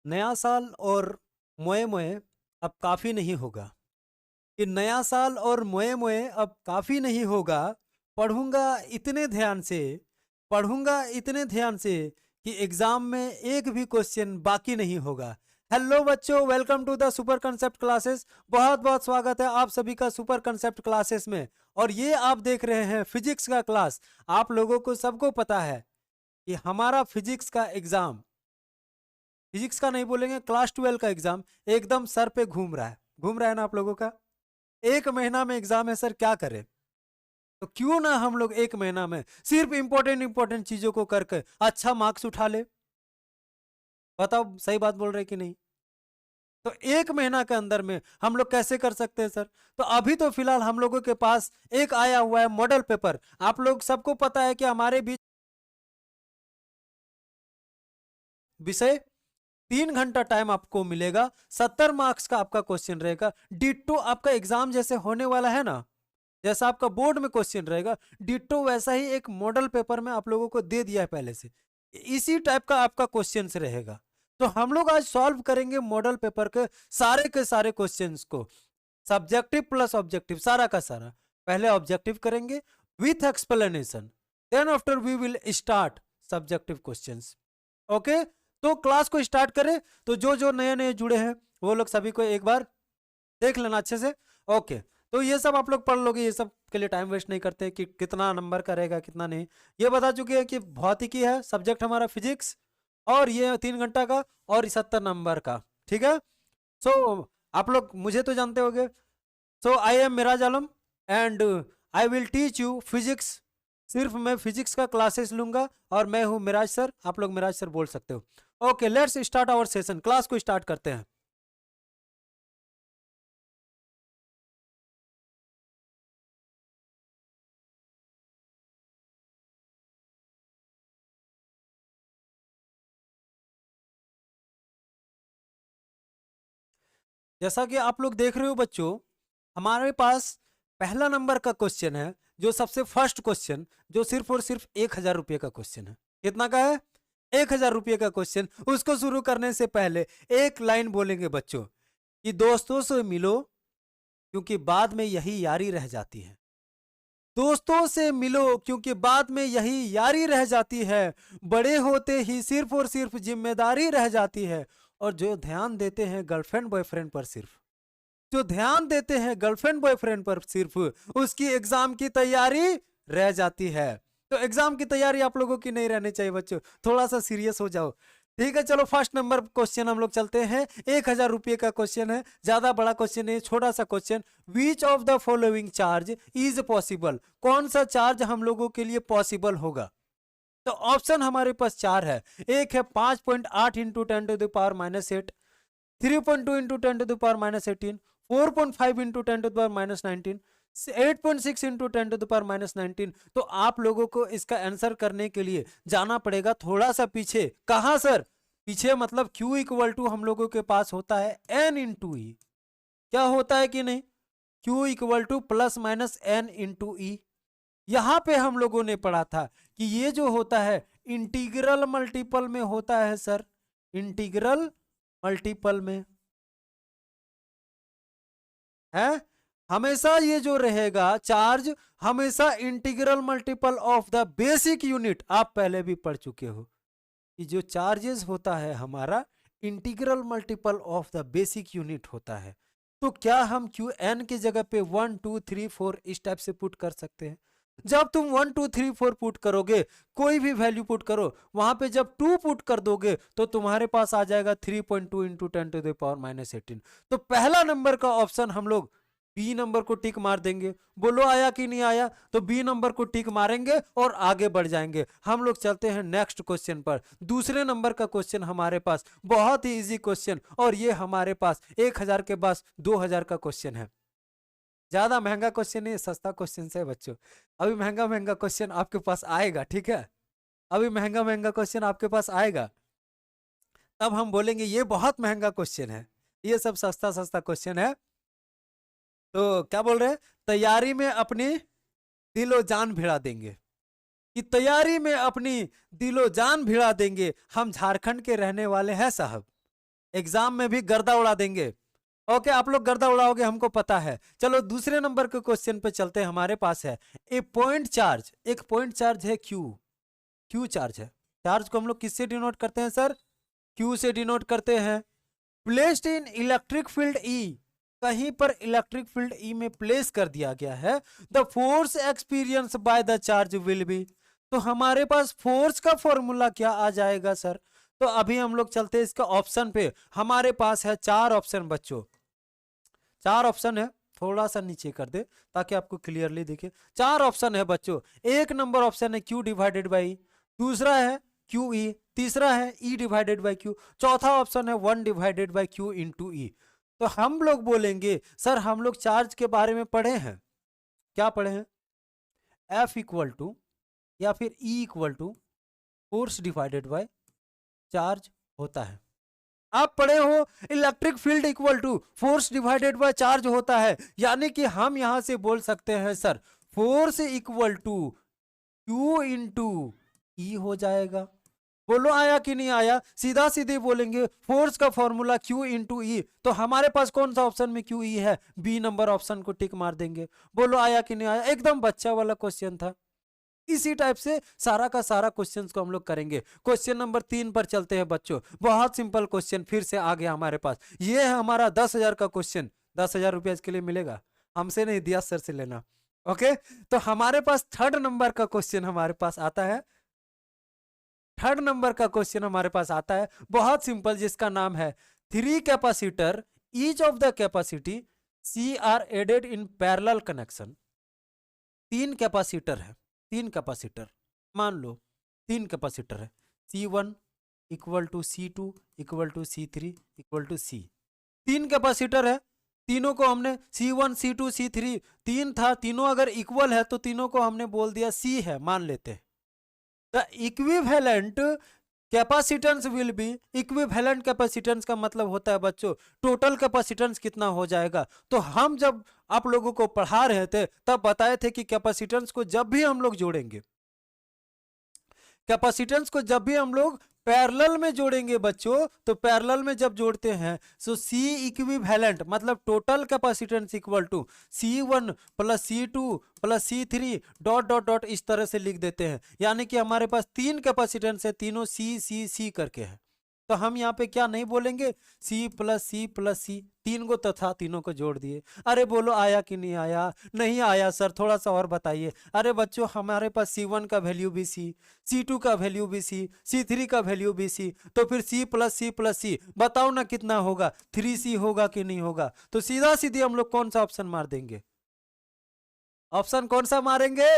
नया साल और मोए मोए अब काफी नहीं होगा। कि नया साल और मोए मोए अब काफी नहीं होगा। पढ़ूंगा इतने ध्यान से, पढ़ूंगा इतने ध्यान से कि एग्जाम में एक भी क्वेश्चन बाकी नहीं होगा। हेलो बच्चों, welcome to the super concept classes. बहुत बहुत स्वागत है आप सभी का सुपर कंसेप्ट क्लासेस में। और ये आप देख रहे हैं फिजिक्स का क्लास। आप लोगों को सबको पता है कि हमारा फिजिक्स का एग्जाम, फिजिक्स का नहीं बोलेंगे, क्लास 12 का एग्जाम एकदम सर पे घूम रहा है ना आप लोगों का। एक महीना में एग्जाम है सर, क्या करें? तो क्यों ना हम लोग एक महीना में सिर्फ इंपॉर्टेंट चीजों को करके अच्छा मार्क्स उठा ले। बताओ सही बात बोल रहे कि नहीं? तो एक महीना के अंदर में हम लोग कैसे कर सकते हैं सर? तो अभी तो फिलहाल हम लोगों के पास एक आया हुआ है मॉडल पेपर। आप लोग सबको पता है कि हमारे बीच विषय 3 घंटा टाइम आपको मिलेगा, 70 मार्क्स का आपका क्वेश्चन रहेगा। डिट्टो आपका एग्जाम जैसे होने वाला है ना, जैसा आपका बोर्ड में क्वेश्चन रहेगा, डिट्टो वैसा ही एक मॉडल पेपर में आप लोगों को दे दिया है पहले से। इसी टाइप का आपका क्वेश्चन रहेगा। तो हम लोग आज सॉल्व करेंगे मॉडल पेपर के सारे क्वेश्चंस को, सब्जेक्टिव प्लस ऑब्जेक्टिव, सारा का सारा। पहले ऑब्जेक्टिव करेंगे with explanation, then after we will start subjective questions. Okay, तो क्लास को स्टार्ट करें। तो जो जो नए नए जुड़े हैं वो लोग सभी को एक बार देख लेना अच्छे से। ओके, तो ये सब आप लोग पढ़ लोगे, ये सब के लिए टाइम वेस्ट नहीं करते कि कितना नंबर का रहेगा कितना नहीं। ये बता चुके हैं कि भौतिकी है सब्जेक्ट हमारा, फिजिक्स, और ये 3 घंटा का और 70 नंबर का। ठीक है। सो आप लोग मुझे तो जानते होगे। So I am Miraj Alam and I will teach you physics. सिर्फ मैं फिजिक्स का क्लासेस लूंगा और मैं हूं मिराज सर। आप लोग मिराज सर बोल सकते हो। Okay, let's start our session. Class को स्टार्ट करते हैं। जैसा कि आप लोग देख रहे हो बच्चों, हमारे पास पहला नंबर का क्वेश्चन है, जो सबसे फर्स्ट क्वेश्चन, जो सिर्फ और सिर्फ 1,000 रुपये का क्वेश्चन है। कितना का है? 1,000 रुपये का क्वेश्चन। उसको शुरू करने से पहले एक लाइन बोलेंगे बच्चों कि दोस्तों से मिलो क्योंकि बाद में यही यारी रह जाती है। दोस्तों से मिलो क्योंकि बाद में यही यारी रह जाती है। बड़े होते ही सिर्फ और सिर्फ जिम्मेदारी रह जाती है। और जो ध्यान देते हैं गर्लफ्रेंड बॉयफ्रेंड पर सिर्फ, जो ध्यान देते हैं गर्लफ्रेंड बॉयफ्रेंड पर सिर्फ, उसकी एग्जाम की तैयारी रह जाती है। तो एग्जाम की तैयारी आप लोगों की नहीं रहनी चाहिए बच्चों, थोड़ा सा सीरियस हो जाओ। ठीक है, चलो फर्स्ट नंबर क्वेश्चन हम लोग चलते हैं। 1,000 रुपये का क्वेश्चन है, ज्यादा बड़ा क्वेश्चन नहीं, छोटा सा question. Which of the following charge is possible? कौन सा चार्ज हम लोगों के लिए पॉसिबल होगा? तो ऑप्शन हमारे पास चार है। एक है 5.8 इंटू 10⁻⁻8, 3.2 इंटू 10⁻−18, 4.5 इंटू 10⁻−19, 8.6 इंटू 10⁻−19। तो आप लोगों को इसका आंसर करने के लिए जाना पड़ेगा थोड़ा सा पीछे। कहां सर? पीछे मतलब Q इक्वल टू हम लोगों के पास होता है N इंटू ई। क्या होता है कि नहीं? Q equal to plus minus N into E. यहां पे हम लोगों ने पढ़ा था कि ये जो होता है इंटीग्रल मल्टीपल में होता है सर, इंटीग्रल मल्टीपल में है। हमेशा ये जो रहेगा चार्ज, हमेशा integral multiple of the basic unit. आप पहले भी पढ़ चुके हो कि जो चार्जेस होता है हमारा integral multiple of the basic unit होता है। तो क्या हम क्यू एन की जगह पे 1 2 3 4 इस टाइप से पुट कर सकते हैं? जब तुम 1 2 3 4 पुट करोगे, कोई भी वैल्यू पुट करो, वहां पे जब 2 पुट कर दोगे तो तुम्हारे पास आ जाएगा 3.2 इंटू 10⁻−18। तो पहला नंबर का ऑप्शन हम लोग बी नंबर को टिक मार देंगे। बोलो आया कि नहीं आया? तो बी नंबर को टिक मारेंगे और आगे बढ़ जाएंगे। हम लोग चलते हैं नेक्स्ट क्वेश्चन पर। दूसरे नंबर का क्वेश्चन हमारे पास बहुत ही इजी क्वेश्चन, और ये हमारे पास 1,000 के पास 2,000 का क्वेश्चन है। ज्यादा महंगा क्वेश्चन नहीं, सस्ता क्वेश्चन है बच्चों। अभी महंगा महंगा क्वेश्चन आपके पास आएगा, ठीक है? अभी महंगा महंगा क्वेश्चन आपके पास आएगा, तब हम बोलेंगे ये बहुत महंगा क्वेश्चन है। ये सब सस्ता सस्ता क्वेश्चन है। तो क्या बोल रहे हैं? तैयारी में अपनी दिलो जान भिड़ा देंगे, कि तैयारी में अपनी दिलो जान भिड़ा देंगे, हम झारखंड के रहने वाले हैं साहब। एग्जाम में भी गर्दा उड़ा देंगे। ओके, आप लोग गर्दा उड़ाओगे हमको पता है। चलो दूसरे नंबर के क्वेश्चन पे चलते हैं। हमारे पास है ए पॉइंट चार्ज, एक पॉइंट चार्ज है क्यू, क्यू चार्ज है। चार्ज को हम लोग किससे डिनोट करते हैं सर? क्यू से डिनोट करते हैं। Placed in electric field E, कहीं पर इलेक्ट्रिक फील्ड ई में प्लेस कर दिया गया है। The force experience by the charge will be, तो हमारे पास फोर्स का फॉर्मूला क्या आ जाएगा सर? तो अभी हम लोग चलते हैं इसका ऑप्शन पे। हमारे पास है 4 ऑप्शन बच्चों, 4 ऑप्शन है। थोड़ा सा नीचे कर दे ताकि आपको क्लियरली दिखे। 4 ऑप्शन है बच्चों। एक नंबर ऑप्शन है क्यू डिवाइडेड बाई, दूसरा है क्यू ई, तीसरा है ई डिवाइडेड बाई क्यू, चौथा ऑप्शन है 1 डिवाइडेड बाई क्यू इंटू ई। तो हम लोग बोलेंगे सर हम लोग चार्ज के बारे में पढ़े हैं, क्या पढ़े हैं? एफ इक्वल टू या फिर E equal to force divided by charge होता है। आप पढ़े हो electric field equal to force divided by charge होता है, यानी कि हम यहां से बोल सकते हैं sir force equal to Q into E हो जाएगा। बोलो आया कि नहीं आया? सीधा सीधे बोलेंगे फोर्स का फॉर्मूला क्यू इंटू ई, तो हमारे पास कौन सा ऑप्शन में क्यू ई है? बी नंबर ऑप्शन को टिक मार देंगे। बोलो आया कि नहीं आया? एकदम बच्चा वाला क्वेश्चन था। इसी टाइप से सारा का सारा क्वेश्चंस को हम लोग करेंगे। क्वेश्चन नंबर 3 पर चलते हैं बच्चों। बहुत सिंपल क्वेश्चन फिर से आ गया हमारे पास। ये है हमारा 10,000 का क्वेश्चन। 10,000 रुपया इसके लिए मिलेगा, हमसे नहीं दिया, सर से लेना। ओके, तो हमारे पास 3rd नंबर का क्वेश्चन हमारे पास आता है। 3rd नंबर का क्वेश्चन हमारे पास आता है बहुत सिंपल, जिसका नाम है 3 capacitor each of the capacity C are added in parallel connection. 3 capacitor है, 3 कैपेसिटर, मान लो 3 कैपेसिटर है। C1 equal to C2 equal to C3 equal to C। 3 capacitor है, तीनों को हमने C1 C2 C3 3 था, तीनों अगर इक्वल है तो तीनों को हमने बोल दिया C है, मान लेते हैं। The equivalent capacitance will be, equivalent capacitance का मतलब होता है बच्चों टोटल कैपेसिटेंस कितना हो जाएगा। तो हम जब आप लोगों को पढ़ा रहे थे तब बताए थे कि कैपेसिटेंस को जब भी हम लोग जोड़ेंगे, कैपेसिटेंस को जब भी हम लोग पैरेलल में जोड़ेंगे बच्चों, तो पैरेलल में जब जोड़ते हैं सो C इक्विवेलेंट मतलब total capacitance equal to C1 plus C2 plus C3 dot dot dot इस तरह से लिख देते हैं। यानी कि हमारे पास 3 कैपेसिटेंस है, तीनों C करके है। तो हम यहाँ पे क्या नहीं बोलेंगे C प्लस C, 3 को तथा तीनों को जोड़ दिए। अरे बोलो आया कि नहीं आया? नहीं आया सर, थोड़ा सा और बताइए। अरे बच्चों हमारे पास C1 का वैल्यू भी C, C2 का वैल्यू भी C, C3 का वैल्यू भी C, तो फिर C प्लस C बताओ ना कितना होगा? 3C होगा कि नहीं होगा? तो सीधा सीधी हम लोग कौन सा ऑप्शन मार देंगे? ऑप्शन कौन सा मारेंगे?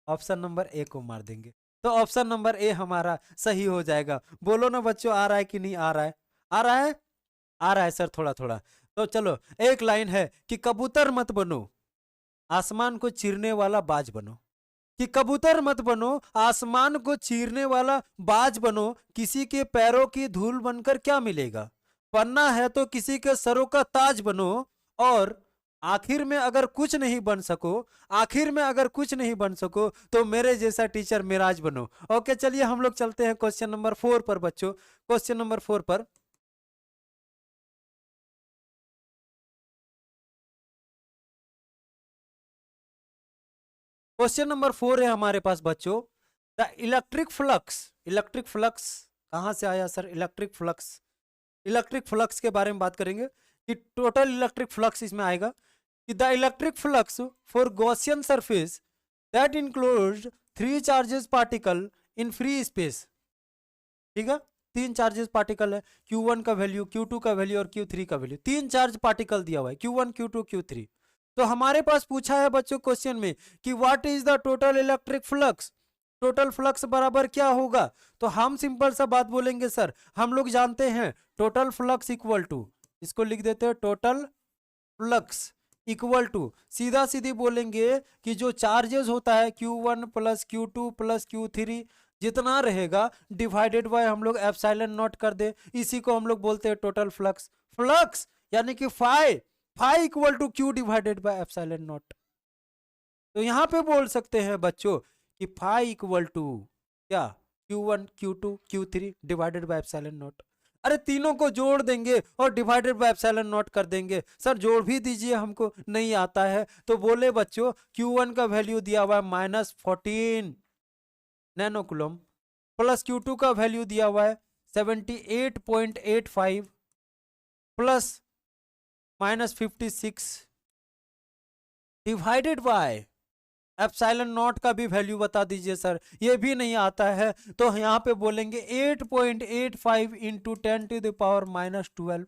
ऑप्शन नंबर ए को मार देंगे। तो ऑप्शन नंबर ए हमारा सही हो जाएगा। बोलो ना बच्चों आ रहा है कि नहीं आ रहा है? आ रहा है? आ रहा है सर थोड़ा थोड़ा। तो चलो एक लाइन है कि कबूतर मत बनो, आसमान को चीरने वाला बाज बनो। कि कबूतर मत बनो, आसमान को चीरने वाला बाज बनो, किसी के पैरों की धूल बनकर क्या मिलेगा? बनना है तो किसी के सरों का ताज बनो, और आखिर में अगर कुछ नहीं बन सको, आखिर में अगर कुछ नहीं बन सको तो मेरे जैसा टीचर मिराज बनो। ओके चलिए हम लोग चलते हैं क्वेश्चन नंबर 4 पर बच्चों। क्वेश्चन नंबर 4 पर क्वेश्चन नंबर 4 है हमारे पास बच्चों the electric flux. Electric flux कहां से आया sir? Electric flux, electric flux के बारे में बात करेंगे कि टोटल इलेक्ट्रिक फ्लक्स इसमें आएगा कि the electric flux for Gaussian surface that includes 3 charges particle in free space. ठीक है, 3 चार्जेस पार्टिकल है, Q1 का वैल्यू, Q2 का वैल्यू और Q3 का वैल्यू। 3 चार्ज पार्टिकल दिया हुआ है Q1 Q2 Q3। तो हमारे पास पूछा है बच्चों क्वेश्चन में कि what is the total electric flux, total flux बराबर क्या होगा? तो हम सिंपल सा बात बोलेंगे सर, हम लोग जानते हैं टोटल फ्लक्स इक्वल टू, इसको लिख देते हैं टोटल फ्लक्स इक्वल टू, सीधा सीधी बोलेंगे कि जो चार्जेस होता है Q1 plus Q2 plus Q3 जितना रहेगा डिवाइडेड बाय हम लोग एप्सिलॉन नॉट कर दे, इसी को हम लोग बोलते हैं टोटल फ्लक्स। फ्लक्स यानी कि phi equal to Q divided by epsilon naught. तो यहां पे बोल सकते हैं बच्चों कि फाई इक्वल टू क्या? Q1 Q2 Q3 divided by epsilon not. अरे तीनों को जोड़ देंगे और डिवाइडेड बाय एप्सिलॉन नॉट कर देंगे। सर जोड़ भी दीजिए, हमको नहीं आता है। तो बोले बच्चों Q1 का वैल्यू दिया हुआ है -14 नैनो कूलम, प्लस Q2 का वैल्यू दिया हुआ है 78.85 plus -56 divided by epsilon not का भी वैल्यू बता दीजिए सर, ये भी नहीं आता है। तो यहाँ पे बोलेंगे 8.85 इंटू 10⁻⁻12।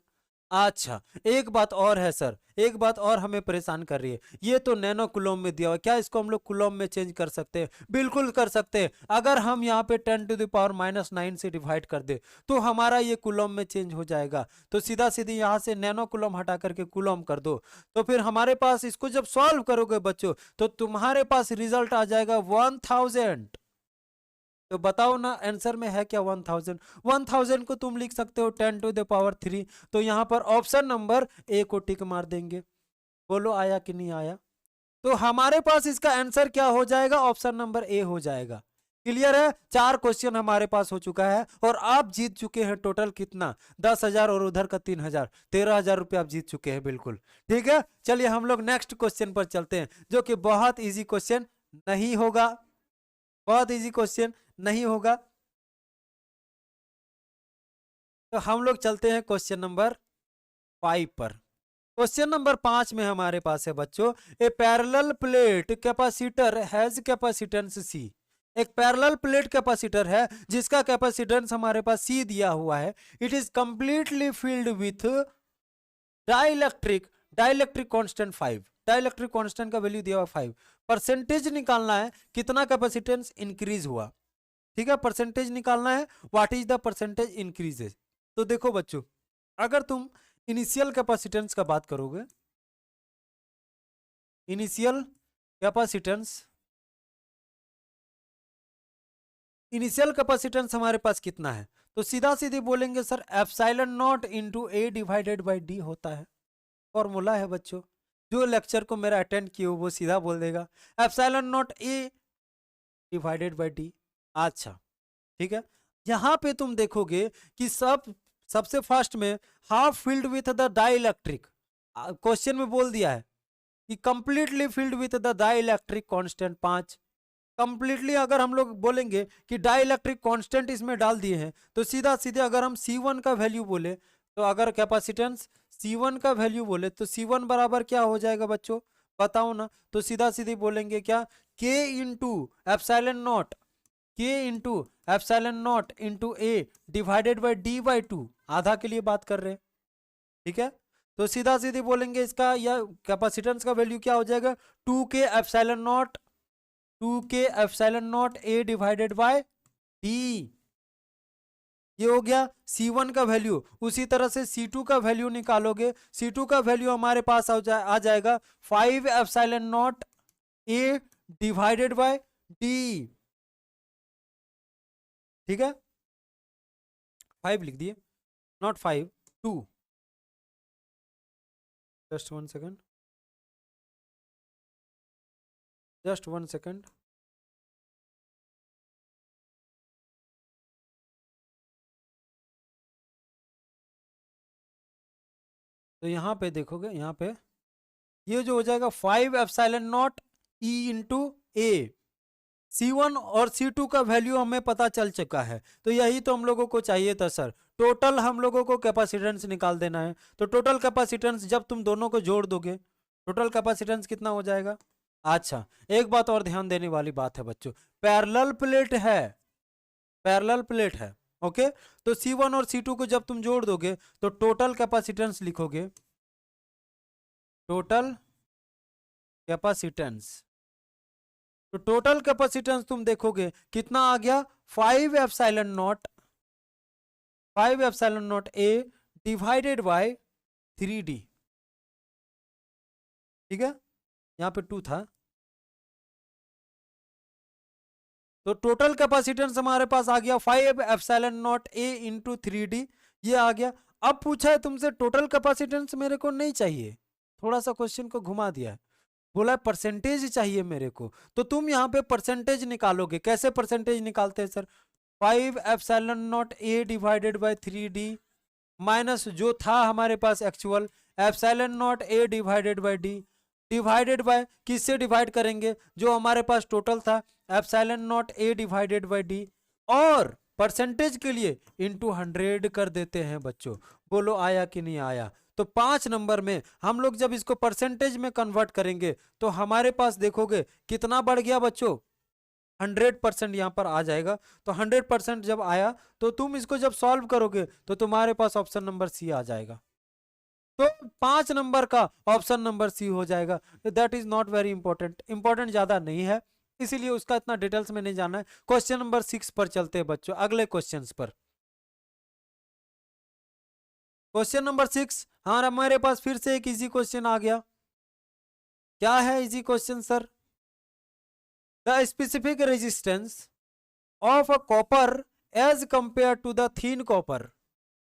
अच्छा एक बात और है सर, एक बात और हमें परेशान कर रही है, ये तो नैनो कुलोम में दिया हुआ है, क्या इसको हम लोग कुलोम में चेंज कर सकते हैं? बिल्कुल कर सकते हैं। अगर हम यहाँ पे 10⁻⁻9 से डिवाइड कर दे तो हमारा ये कुलोम में चेंज हो जाएगा। तो सीधा सीधी यहाँ से नैनो कुलोम हटा करके कुलोम कर दो, तो फिर हमारे पास इसको जब सॉल्व करोगे बच्चों तो तुम्हारे पास रिजल्ट आ जाएगा 1000। तो बताओ ना आंसर में है क्या 1000? 1000 को तुम लिख सकते हो 10⁻3। तो यहाँ पर ऑप्शन नंबर ए को टिक मार देंगे। बोलो आया कि नहीं आया? तो हमारे पास इसका आंसर क्या हो जाएगा? ऑप्शन नंबर ए हो जाएगा। क्लियर है? 4 क्वेश्चन हमारे पास हो चुका है और आप जीत चुके हैं टोटल कितना? 10,000 और उधर का 3,000, 13,000 रुपये आप जीत चुके हैं। बिल्कुल ठीक है। चलिए हम लोग नेक्स्ट क्वेश्चन पर चलते हैं, जो कि बहुत इजी क्वेश्चन नहीं होगा, बहुत इजी क्वेश्चन नहीं होगा। तो हम लोग चलते हैं क्वेश्चन नंबर 5 पर। क्वेश्चन नंबर 5 में हमारे पास है बच्चों, a parallel plate capacitor has capacitance C. एक पैरेलल प्लेट कैपेसिटर है जिसका कैपेसिटेंस हमारे पास सी दिया हुआ है। It is completely filled with dielectric, dielectric constant 5, dielectric constant का वैल्यू दिया हुआ 5। परसेंटेज निकालना है कितना कैपेसिटेंस इंक्रीज हुआ। ठीक है, परसेंटेज निकालना है, what is the percentage increases. तो देखो बच्चों, अगर तुम इनिशियल कैपेसिटेंस का बात करोगे, इनिशियल कैपेसिटेंस, इनिशियल कैपेसिटेंस हमारे पास कितना है? तो सीधा सीधी बोलेंगे sir epsilon not into A divided by D होता है। फॉर्मूला है बच्चों, जो लेक्चर को मेरा अटेंड किए वो सीधा बोल देगा epsilon naught A divided by D. अच्छा ठीक है, यहां पे तुम देखोगे कि सबसे फर्स्ट में half filled with the dielectric, question में बोल दिया है कि completely filled with the dielectric constant 5। Completely अगर हम लोग बोलेंगे कि डाइलेक्ट्रिक कांस्टेंट इसमें डाल दिए हैं तो सीधा सीधे अगर हम C1 का वैल्यू बोले, तो अगर कैपेसिटेंस C1 का वैल्यू बोले तो C1 बराबर क्या हो जाएगा बच्चों, बताओ ना। तो सीधा सीधे बोलेंगे क्या, K into epsilon not, K into epsilon not into A divided by D by 2, आधा के लिए बात कर रहे हैं। ठीक है, तो सीधा सीधे बोलेंगे इसका या कैपेसिटेंस का वैल्यू क्या हो जाएगा, 2K epsilon not, 2K epsilon naught A divided by D. ये हो गया C1 का वैल्यू। उसी तरह से C2 का वैल्यू निकालोगे, C2 का वैल्यू हमारे पास आ जाएगा 5 epsilon naught A divided by D. ठीक है, 5 लिख दिए, not 5, 2। Just 1 second, just 1 second. तो यहाँ पे देखोगे, यहाँ पे ये जो हो जाएगा 5 epsilon not E into A. C1 और C2 का वैल्यू हमें पता चल चुका है, तो यही तो हम लोगों को चाहिए था सर। टोटल हम लोगों को कैपेसिटेंस निकाल देना है। तो टोटल कैपेसिटेंस जब तुम दोनों को जोड़ दोगे, टोटल कैपेसिटेंस कितना हो जाएगा। अच्छा एक बात और ध्यान देने वाली बात है बच्चों, पैरेलल प्लेट है, पैरेलल प्लेट है। ओके, तो C1 और C2 को जब तुम जोड़ दोगे तो टोटल कैपेसिटेंस लिखोगे, टोटल कैपेसिटेंस। तो टोटल कैपेसिटेंस तुम देखोगे कितना आ गया, 5 epsilon not, 5 epsilon naught A divided by 3D। ठीक है, यहाँ पे 2 था। तो टोटल कैपेसिटेंस हमारे पास आ गया 5 एप्सिलॉन नॉट ए इंटू 3D, ये आ गया। अब पूछा है तुमसे टोटल कैपेसिटेंस मेरे को नहीं चाहिए, थोड़ा सा क्वेश्चन को घुमा दिया है, बोला परसेंटेज चाहिए मेरे को। तो तुम यहाँ पे परसेंटेज निकालोगे, कैसे परसेंटेज निकालते हैं sir, 5 epsilon naught A divided by 3D minus जो था हमारे पास actual epsilon naught A divided by D, divided by किससे डिवाइड करेंगे, जो हमारे पास टोटल था epsilon naught A divided by D, और परसेंटेज के लिए इनटू 100 कर देते हैं बच्चों। बोलो आया कि नहीं आया। तो 5 नंबर में हम लोग जब इसको परसेंटेज में कन्वर्ट करेंगे तो हमारे पास देखोगे कितना बढ़ गया बच्चों, 100% यहाँ पर आ जाएगा। तो 100% जब आया तो तुम इसको जब सॉल्व करोगे तो तुम्हारे पास ऑप्शन नंबर सी आ जाएगा। तो 5 नंबर का ऑप्शन नंबर सी हो जाएगा। That is not very important, important ज्यादा नहीं है, इसीलिए उसका इतना डिटेल्स में नहीं जाना है। क्वेश्चन नंबर 6 पर चलते हैं बच्चों, अगले क्वेश्चन पर। क्वेश्चन नंबर 6, हाँ हमारे पास फिर से एक इजी क्वेश्चन आ गया। क्या है easy question sir? The specific resistance of a copper as compare to the thin copper.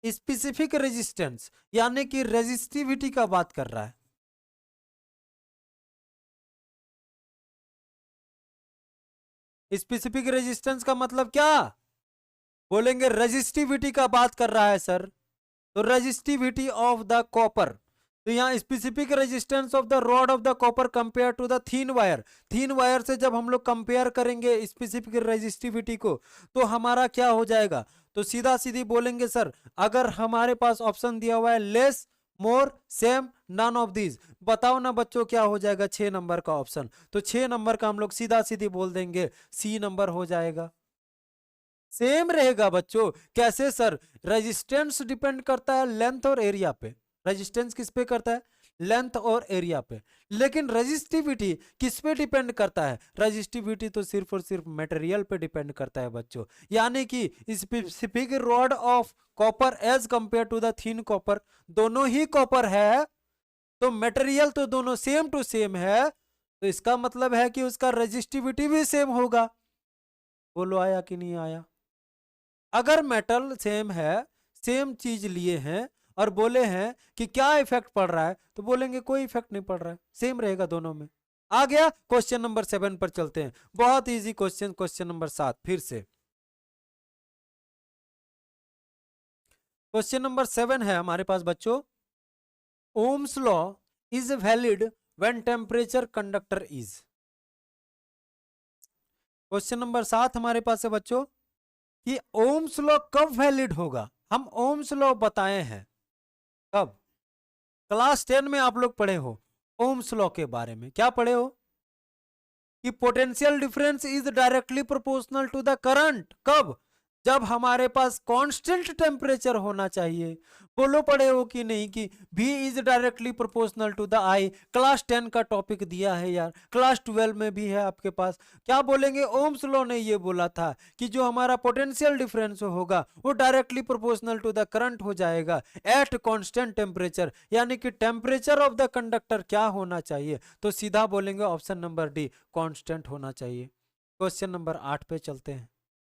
Specific resistance यानी कि रेजिस्टिविटी का बात कर रहा है। स्पेसिफिक रेजिस्टेंस का मतलब क्या बोलेंगे? रेजिस्टिविटी का बात कर रहा है सर। तो रेजिस्टिविटी ऑफ द कॉपर, तो यहाँ specific resistance of the rod of the copper compare to the thin wire, thin wire से जब हम लोग कंपेयर करेंगे स्पेसिफिक रेजिस्टिविटी को तो हमारा क्या हो जाएगा? तो सीधा सीधी बोलेंगे सर, अगर हमारे पास ऑप्शन दिया हुआ है less, more, same, none of these, बताओ ना बच्चों क्या हो जाएगा 6 नंबर का ऑप्शन? तो 6 नंबर का हम लोग सीधा सीधी बोल देंगे सी नंबर हो जाएगा। सेम रहेगा बच्चों। कैसे सर? रेजिस्टेंस डिपेंड करता है लेंथ और एरिया पे। रेजिस्टेंस किस पे करता है? लेंथ और एरिया पे। लेकिन रेजिस्टिविटी किस पे डिपेंड करता है? रेजिस्टिविटी तो सिर्फ और सिर्फ मटेरियल पे डिपेंड करता है बच्चों। यानी कि specific rod of copper as compare to the thin copper, दोनों ही कॉपर है तो मटेरियल तो दोनों सेम टू सेम है, तो इसका मतलब है कि उसका रेजिस्टिविटी भी सेम होगा। बोलो आया कि नहीं आया? अगर मेटल सेम है, सेम चीज लिए हैं और बोले हैं कि क्या इफेक्ट पड़ रहा है, तो बोलेंगे कोई इफेक्ट नहीं पड़ रहा है, सेम रहेगा दोनों में। आ गया। क्वेश्चन नंबर 7 पर चलते हैं, बहुत इजी क्वेश्चन, क्वेश्चन नंबर 7 फिर से। क्वेश्चन नंबर 7 है हमारे पास बच्चों, Ohm's law is valid when temperature conductor is. Question number 7 हमारे पास है बच्चों कि ओम्स लॉ कब वैलिड होगा। हम ओम्स लॉ बताए हैं कब? क्लास 10 में आप लोग पढ़े हो ओम्स लॉ के बारे में। क्या पढ़े हो? कि potential difference is directly proportional to the current. कब? जब हमारे पास कांस्टेंट टेम्परेचर होना चाहिए। बोलो पढ़े हो कि नहीं कि V is directly proportional to the I। Class 10 का टॉपिक दिया है यार, क्लास 12 में भी है आपके पास। क्या बोलेंगे? ओम्स लॉ ने ये बोला था कि जो हमारा पोटेंशियल डिफरेंस होगा वो directly proportional to the current हो जाएगा एट कांस्टेंट टेम्परेचर। यानी कि टेम्परेचर ऑफ द कंडक्टर क्या होना चाहिए? तो सीधा बोलेंगे ऑप्शन नंबर डी, कांस्टेंट होना चाहिए। क्वेश्चन नंबर 8 पे चलते हैं।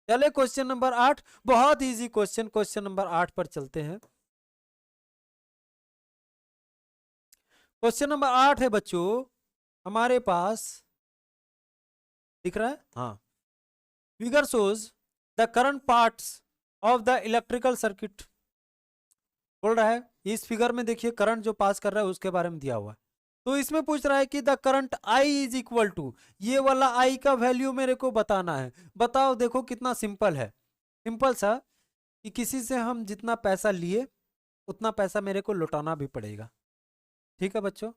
चले क्वेश्चन नंबर 8, बहुत इजी क्वेश्चन, क्वेश्चन नंबर 8 पर चलते हैं। क्वेश्चन नंबर 8 है बच्चों हमारे पास, दिख रहा है? हाँ। Figure shows the current parts of the electrical circuit. बोल रहा है इस फिगर में देखिए करंट जो पास कर रहा है उसके बारे में दिया हुआ है। तो इसमें पूछ रहा है कि the current I is equal to, ये वाला आई का वैल्यू मेरे को बताना है। बताओ, देखो कितना सिंपल है, सिंपल सा कि किसी से हम जितना पैसा लिए उतना पैसा मेरे को लौटाना भी पड़ेगा। ठीक है बच्चों,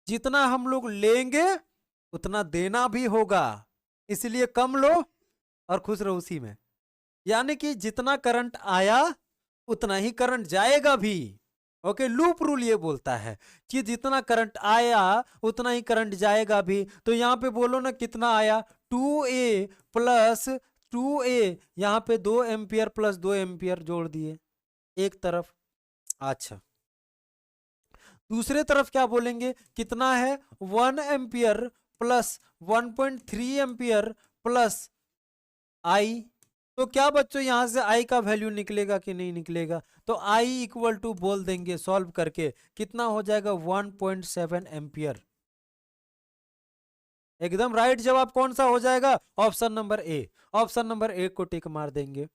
जितना हम लोग लेंगे उतना देना भी होगा, इसलिए कम लो और खुश रहो उसी में। यानी कि जितना करंट आया उतना ही करंट जाएगा भी। ओके, लूप रूल ये बोलता है कि जितना करंट आया उतना ही करंट जाएगा भी। तो यहाँ पे बोलो ना कितना आया, 2A प्लस 2A, यहाँ पे 2 एम्पियर प्लस 2 एम्पियर जोड़ दिए एक तरफ। अच्छा, दूसरे तरफ क्या बोलेंगे, कितना है 1 एम्पियर प्लस 1.3 एम्पियर प्लस आई। तो क्या बच्चों यहां से आई का वैल्यू निकलेगा कि नहीं निकलेगा? तो आई इक्वल टू बोल देंगे सॉल्व करके, कितना हो जाएगा 1.7 एम्पियर। एकदम राइट जवाब कौन सा हो जाएगा? Option number A. Option number A को टिक मार देंगे।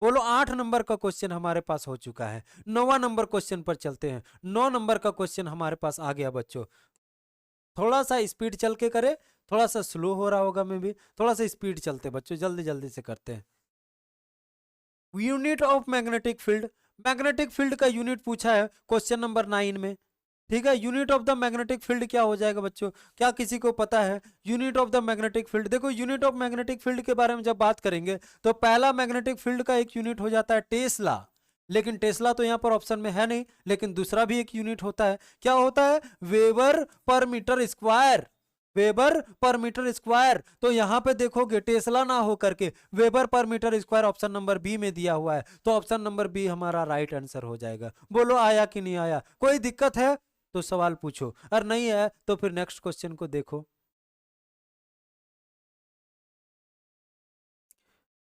बोलो 8 नंबर का क्वेश्चन हमारे पास हो चुका है। 9वां नंबर क्वेश्चन पर चलते हैं। 9 नंबर का क्वेश्चन हमारे पास आ गया बच्चों। थोड़ा सा स्पीड चल के करे, थोड़ा सा स्लो हो रहा होगा मैं भी, थोड़ा सा स्पीड चलते बच्चों, जल्दी जल्दी से करते हैं। Unit of magnetic field, magnetic field का यूनिट पूछा है क्वेश्चन नंबर 9 में। ठीक है, unit of the magnetic field क्या हो जाएगा बच्चों, क्या किसी को पता है unit of the magnetic field? देखो यूनिट ऑफ मैग्नेटिक फील्ड के बारे में जब बात करेंगे तो पहला मैग्नेटिक फील्ड का एक यूनिट हो जाता है टेस्ला, लेकिन टेस्ला तो यहाँ पर ऑप्शन में है नहीं, लेकिन दूसरा भी एक यूनिट होता है, क्या होता है? Weber per metre square, weber per metre square. तो यहां पे देखोगे टेस्ला ना हो करके weber per metre square option number B में दिया हुआ है, तो ऑप्शन नंबर बी हमारा राइट आंसर हो जाएगा। बोलो आया कि नहीं आया? कोई दिक्कत है तो सवाल पूछो, और नहीं है तो फिर नेक्स्ट क्वेश्चन को देखो।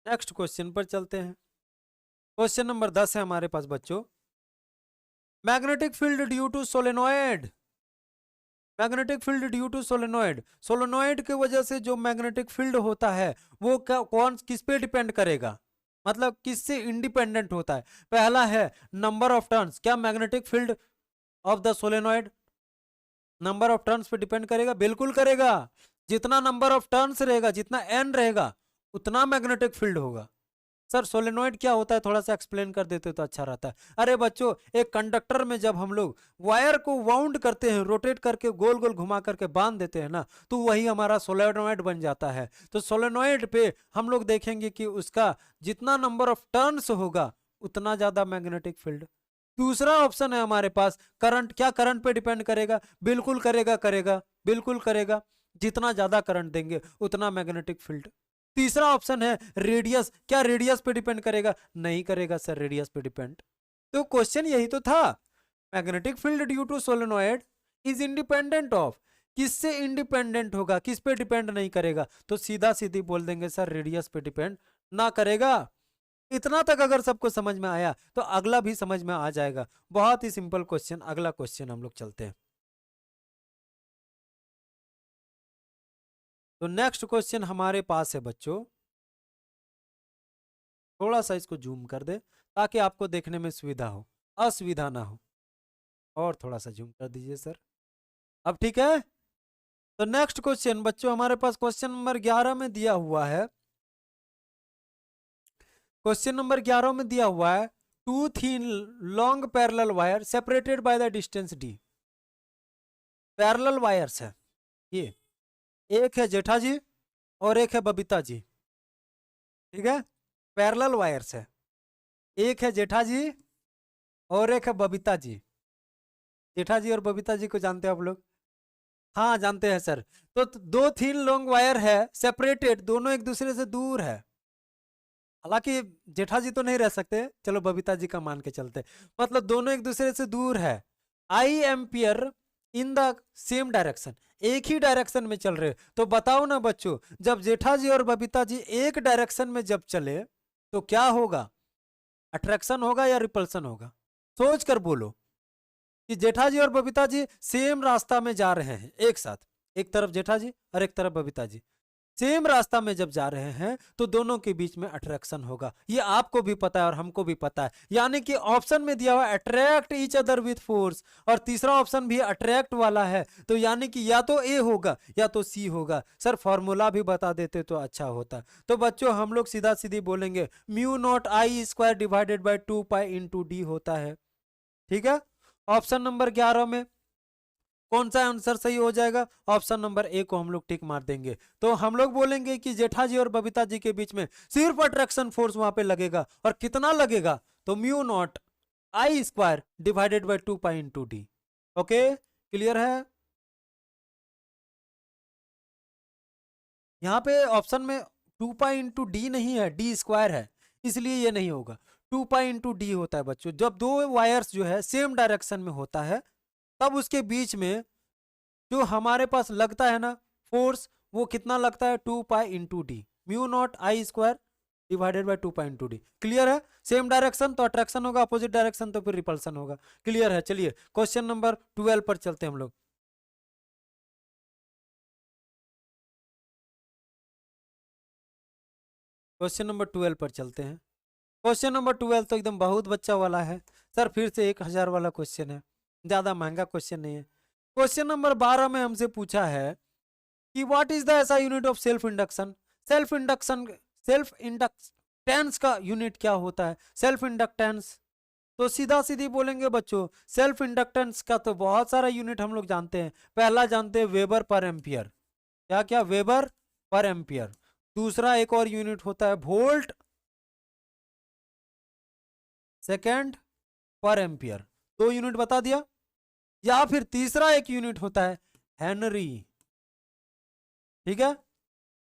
नेक्स्ट क्वेश्चन पर चलते हैं। क्वेश्चन नंबर 10 है हमारे पास बच्चों। Magnetic field due to solenoid, magnetic field due to solenoid, solenoid की वजह से जो मैग्नेटिक फील्ड होता है वो कौन किस पे डिपेंड करेगा, मतलब किससे इंडिपेंडेंट होता है? पहला है नंबर ऑफ टर्न्स, क्या magnetic field of the solenoid number of turns पे डिपेंड करेगा? बिल्कुल करेगा। जितना नंबर ऑफ टर्न्स रहेगा, जितना एन रहेगा, उतना मैग्नेटिक फील्ड होगा। सर सोलेनॉइड क्या होता है, थोड़ा सा एक्सप्लेन कर देते तो अच्छा रहता है। अरे बच्चों, एक कंडक्टर में जब हम लोग वायर को वाउंड करते हैं, रोटेट करके गोल गोल घुमा करके बांध देते हैं ना, तो वही हमारा सोलेनॉइड बन जाता है। तो सोलेनॉइड पे हम लोग देखेंगे कि उसका जितना नंबर ऑफ टर्न्स होगा उतना ज्यादा मैग्नेटिक फील्ड। दूसरा ऑप्शन है हमारे पास करंट, क्या करंट पे डिपेंड करेगा? बिल्कुल करेगा, करेगा, बिल्कुल करेगा। जितना ज्यादा करंट देंगे उतना मैग्नेटिक फील्ड। तीसरा ऑप्शन है रेडियस, क्या रेडियस पे डिपेंड करेगा? नहीं करेगा सर रेडियस पे डिपेंड। तो क्वेश्चन यही तो था, magnetic field due to solenoid is independent of, किससे इंडिपेंडेंट होगा, किस पे डिपेंड नहीं करेगा? तो सीधा सीधी बोल देंगे सर रेडियस पे डिपेंड ना करेगा। इतना तक अगर सबको समझ में आया तो अगला भी समझ में आ जाएगा। बहुत ही सिंपल क्वेश्चन, अगला क्वेश्चन हम लोग चलते हैं। तो नेक्स्ट क्वेश्चन हमारे पास है बच्चों, थोड़ा सा इसको जूम कर दे ताकि आपको देखने में सुविधा हो, असुविधा ना हो। और थोड़ा सा जूम कर दीजिए सर, अब ठीक है। तो नेक्स्ट क्वेश्चन बच्चों हमारे पास क्वेश्चन नंबर 11 में दिया हुआ है। क्वेश्चन नंबर 11 में दिया हुआ है two thin long parallel wire separated by the distance D. Parallel wires है ये, एक है जेठा जी और एक है बबीता जी। ठीक है, पैरेलल वायर्स है, एक है जेठा जी और एक है बबीता जी। जेठा जी और बबीता जी को जानते हैं आप लोग? हाँ जानते हैं सर। तो दो थीन लॉन्ग वायर है सेपरेटेड, दोनों एक दूसरे से दूर है। हालांकि जेठा जी तो नहीं रह सकते, चलो बबीता जी का मान के चलते, मतलब दोनों एक दूसरे से दूर है। I ampere in the same direction, एक ही डायरेक्शन में चल रहे। तो बताओ ना बच्चों, जब जेठा जी और बबीता जी एक डायरेक्शन में जब चले तो क्या होगा? अट्रैक्शन होगा या रिपल्सन होगा? सोच कर बोलो कि जेठा जी और बबीता जी सेम रास्ता में जा रहे हैं एक साथ, एक तरफ जेठा जी और एक तरफ बबीता जी, सेम रास्ता में जब जा रहे हैं तो दोनों के बीच में अट्रैक्शन होगा। ये आपको भी पता है और हमको भी पता है, यानी कि ऑप्शन में दिया हुआ attract each other with force, और तीसरा ऑप्शन भी अट्रैक्ट वाला है, तो यानी कि या तो ए होगा या तो सी होगा। सर फॉर्मूला भी बता देते तो अच्छा होता। तो बच्चों हम लोग सीधा सीधी बोलेंगे mu not I square divided by 2 pi × D होता है। ठीक है, ऑप्शन नंबर 11 में कौन सा आंसर सही हो जाएगा? ऑप्शन नंबर ए को हम लोग टिक मार देंगे। तो हम लोग बोलेंगे कि जेठा जी और बबीता जी के बीच में सिर्फ अट्रैक्शन फोर्स वहां पे लगेगा, और कितना लगेगा? तो mu not I square divided by 2 pi × D. Okay, clear है? यहाँ पे ऑप्शन में 2 पाई × डी नहीं है, डी स्क्वायर है, इसलिए ये नहीं होगा। 2 पाई × डी होता है बच्चों, जब दो वायर्स जो है सेम डायरेक्शन में होता है तब उसके बीच में जो हमारे पास लगता है ना फोर्स, वो कितना लगता है? 2 पाई × D, mu not I square divided by 2 pi × D. Clear है? सेम डायरेक्शन तो अट्रैक्शन होगा, अपोजिट डायरेक्शन तो फिर रिपल्सन होगा। क्लियर है? चलिए क्वेश्चन नंबर 12 पर चलते हैं हम लोग। क्वेश्चन नंबर 12 पर चलते हैं। क्वेश्चन नंबर 12 तो एकदम बहुत बच्चा वाला है सर, फिर से 1000 वाला क्वेश्चन है, ज्यादा महंगा क्वेश्चन नहीं है। क्वेश्चन नंबर 12 में हमसे पूछा है कि व्हाट इज द ऐसा unit of self induction. Self inductance का यूनिट क्या होता है? सेल्फ इंडक्टेंस तो सीधा सीधी बोलेंगे बच्चों, सेल्फ इंडक्टेंस का तो बहुत सारा यूनिट हम लोग जानते हैं। पहला जानते हैं वेबर पर एम्पियर, क्या क्या वेबर पर एम्पियर। दूसरा एक और यूनिट होता है वोल्ट सेकेंड पर एम्पियर, 2 यूनिट बता दिया। या फिर तीसरा एक यूनिट होता है हेनरी, ठीक है,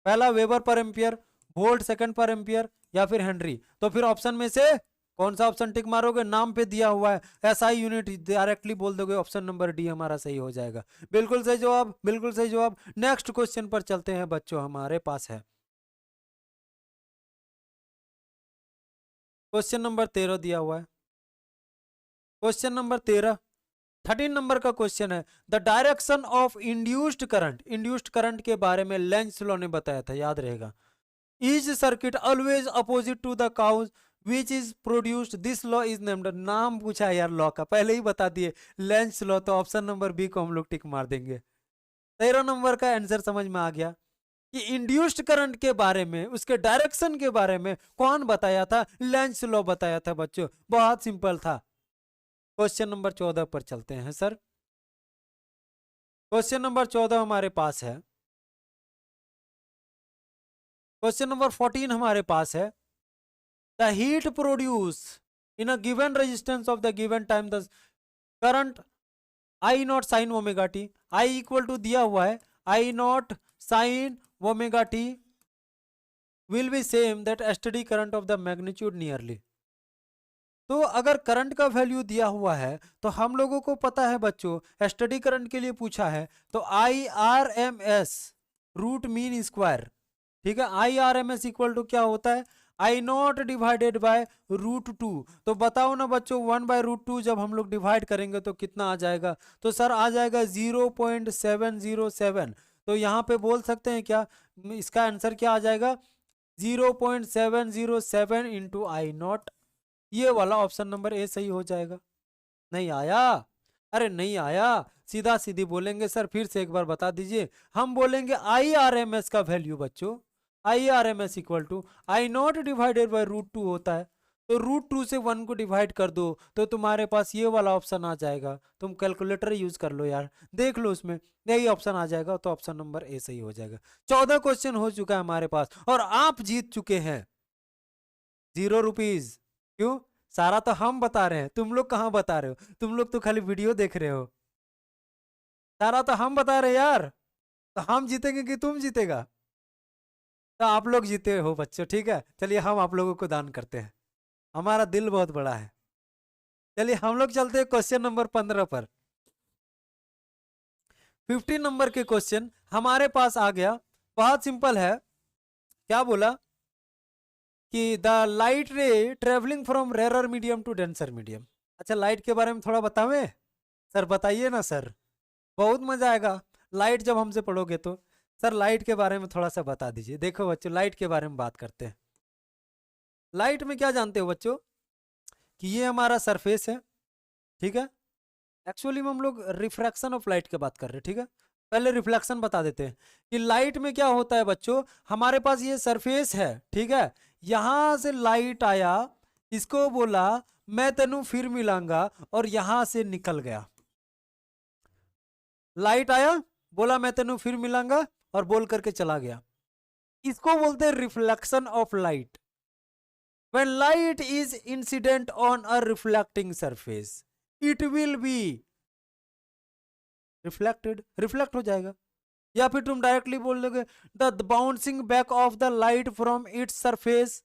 पहला वेबर पर एम्पियर, वोल्ट सेकंड पर एम्पियर, या फिर हेनरी। तो फिर ऑप्शन में से कौन सा ऑप्शन टिक मारोगे? नाम पे दिया हुआ है ऐसा ही यूनिट डायरेक्टली बोल दोगे, ऑप्शन नंबर डी हमारा सही हो जाएगा। बिल्कुल सही जवाब, बिल्कुल सही जवाब। नेक्स्ट क्वेश्चन पर चलते हैं बच्चों, हमारे पास है क्वेश्चन नंबर 13 दिया हुआ है। क्वेश्चन नंबर 13 नंबर का क्वेश्चन है, the direction of induced current. Induced current के बारे में लेंज लॉ ने बताया था, याद रहेगा। Is circuit always opposite to the cause which is produced, this law is named. नाम पूछा है यार लॉ का, पहले ही बता दिए लेंज लॉ, तो ऑप्शन नंबर बी को हम लोग टिक मार देंगे। 13 नंबर का आंसर समझ में आ गया कि इंड्यूस्ड करंट के बारे में, उसके डायरेक्शन के बारे में कौन बताया था? लेंज लॉ बताया था बच्चों, बहुत सिंपल था। क्वेश्चन नंबर 14 पर चलते हैं सर। क्वेश्चन नंबर 14 हमारे पास है, क्वेश्चन नंबर 14 हमारे पास है, the heat produce in a given resistance of the given time the current I naught sine omega T. I equal to दिया हुआ है I naught sine omega T will be same that steady current of the magnitude nearly. तो अगर current का value दिया हुआ है तो हम लोगों को पता है बच्चों, स्टडी करंट के लिए पूछा है तो I R M S root mean square, ठीक है। I R M S equal to क्या होता है? I naught divided by root two. तो बताओ ना बच्चों, 1/√2 जब हम लोग डिवाइड करेंगे तो कितना आ जाएगा? तो सर आ जाएगा 0.707। तो यहाँ पे बोल सकते हैं क्या, इसका आंसर क्या आ जाएगा? 0.707 इंटू आई नॉट। ये वाला ऑप्शन नंबर ए सही हो जाएगा। नहीं आया? अरे नहीं आया, सीधा सीधी बोलेंगे सर, फिर से एक बार बता दीजिए। हम बोलेंगे आई आर एम एस का वैल्यू बच्चों, I R M S equal to I naught divided by root 2 होता है। तो रूट 2 से 1 को डिवाइड कर दो तो तुम्हारे पास ये वाला ऑप्शन आ जाएगा। तुम कैलकुलेटर यूज कर लो यार, देख लो उसमें यही ऑप्शन आ जाएगा। तो ऑप्शन नंबर ए सही हो जाएगा। 14 क्वेश्चन हो चुका है हमारे पास और आप जीत चुके हैं 0 रुपीज। क्यों? सारा तो हम बता रहे हैं, तुम लोग कहाँ बता रहे हो? तुम लोग तो खाली वीडियो देख रहे हो। सारा तो हम बता रहे यार, तो हम जीतेंगे कि तुम जीतेगा? तो आप लोग जीते हो बच्चों, ठीक है। चलिए हम आप लोगों को दान करते हैं, हमारा दिल बहुत बड़ा है। चलिए हम लोग चलते हैं क्वेश्चन नंबर 15 पर। 15 नंबर के क्वेश्चन हमारे पास आ गया, बहुत सिंपल है। क्या बोला कि the light ray travelling from rare medium to denser medium. अच्छा लाइट के बारे में थोड़ा बतावे सर, बताइए ना सर, बहुत मजा आएगा लाइट जब हमसे पढ़ोगे तो। सर लाइट के बारे में थोड़ा सा बता दीजिए। देखो बच्चों, लाइट के बारे में बात करते हैं। लाइट में क्या जानते हो बच्चों कि ये हमारा सरफेस है, ठीक है। एक्चुअली में हम लोग रिफ्रैक्शन ऑफ लाइट की बात कर रहे हैं, ठीक है। पहले रिफ्लेक्शन बता देते हैं कि लाइट में क्या होता है बच्चों। हमारे पास ये सरफेस है, ठीक है, यहां से लाइट आया, इसको बोला मैं तेनू फिर मिलांगा, और यहां से निकल गया। लाइट आया, बोला मैं तेनू फिर मिलांगा, और बोल करके चला गया। इसको बोलते हैं reflection of light. when light is incident on a reflecting surface it will be reflected, reflect हो जाएगा। या फिर तुम डायरेक्टली बोल दोगे the bouncing back of the light from its surface,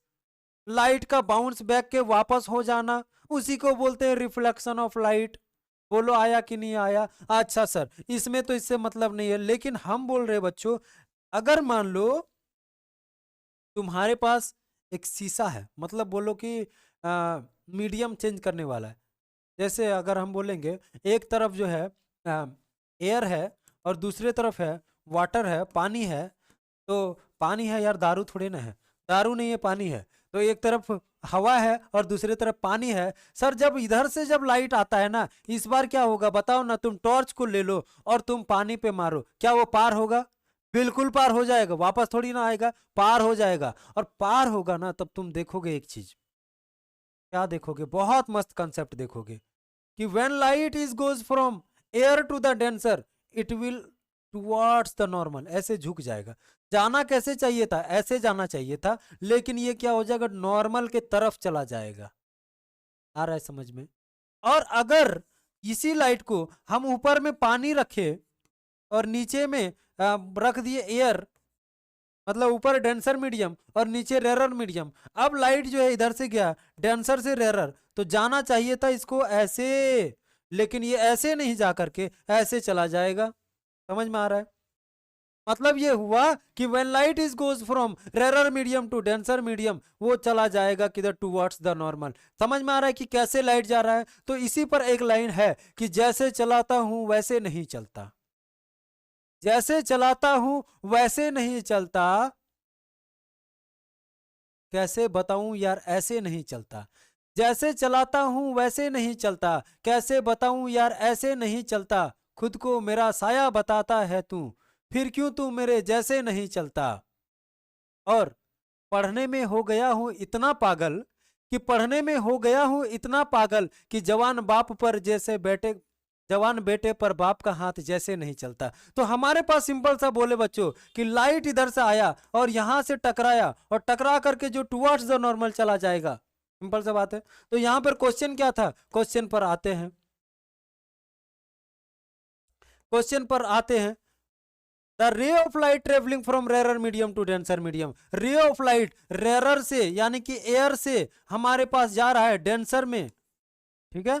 light का बाउंस बैक के वापस हो जाना, उसी को बोलते हैं रिफ्लेक्शन ऑफ लाइट। बोलो आया कि नहीं आया? अच्छा सर इसमें तो इससे मतलब नहीं है, लेकिन हम बोल रहे बच्चों, अगर मान लो तुम्हारे पास एक शीशा है, मतलब बोलो कि मीडियम चेंज करने वाला है। जैसे अगर हम बोलेंगे एक तरफ जो है एयर है और दूसरे तरफ है वाटर है, पानी है। तो पानी है यार, दारू थोड़े ना है, दारू नहीं है पानी है। तो एक तरफ हवा है और दूसरी तरफ पानी है। सर जब इधर से जब लाइट आता है ना, इस बार क्या होगा बताओ ना, तुम टॉर्च को ले लो और तुम पानी पे मारो, क्या वो पार होगा? बिल्कुल पार हो जाएगा, वापस थोड़ी ना आएगा, पार हो जाएगा। और पार होगा ना तब तुम देखोगे एक चीज, क्या देखोगे, बहुत मस्त कंसेप्ट देखोगे कि when light is goes from air to the denser it will towards the normal, ऐसे झुक जाएगा। जाना कैसे चाहिए था? ऐसे जाना चाहिए था, लेकिन ये क्या हो जाएगा, नॉर्मल के तरफ चला जाएगा। आ रहा है समझ में? और अगर इसी लाइट को हम ऊपर में पानी रखे और नीचे में रख दिए एयर, मतलब ऊपर डेंसर मीडियम और नीचे रेरर मीडियम, अब लाइट जो है इधर से गया डेंसर से रेरर, तो जाना चाहिए था इसको ऐसे, लेकिन ये ऐसे नहीं जा करके ऐसे चला जाएगा। समझ में आ रहा है? मतलब ये हुआ कि when light is goes from rarer medium to denser medium, वो चला जाएगा किधर, टुवर्ड्स द नॉर्मल। समझ में आ रहा है कि कैसे लाइट जा रहा है? तो इसी पर एक लाइन है कि जैसे चलाता हूं वैसे नहीं चलता, जैसे चलाता हूं वैसे नहीं चलता। कैसे बताऊं यार, ऐसे नहीं चलता। जैसे चलाता हूं वैसे नहीं चलता, कैसे बताऊं यार, ऐसे नहीं चलता। खुद को मेरा साया बताता है तू, फिर क्यों तू मेरे जैसे नहीं चलता। और पढ़ने में हो गया हूं इतना पागल, कि पढ़ने में हो गया हूं इतना पागल कि जवान बाप पर जैसे बेटे, जवान बेटे पर बाप का हाथ जैसे नहीं चलता। तो हमारे पास सिंपल सा बोले बच्चों कि लाइट इधर से आया और यहां से टकराया और टकरा करके जो टुवर्ड्स द नॉर्मल चला जाएगा। सिंपल सा बात है। तो यहां पर क्वेश्चन क्या था, क्वेश्चन पर आते हैं, क्वेश्चन पर आते हैं। The ray of light travelling from rarer medium to denser medium, ray of light rarer से यानी कि एयर से हमारे पास जा रहा है डेंसर में, ठीक है,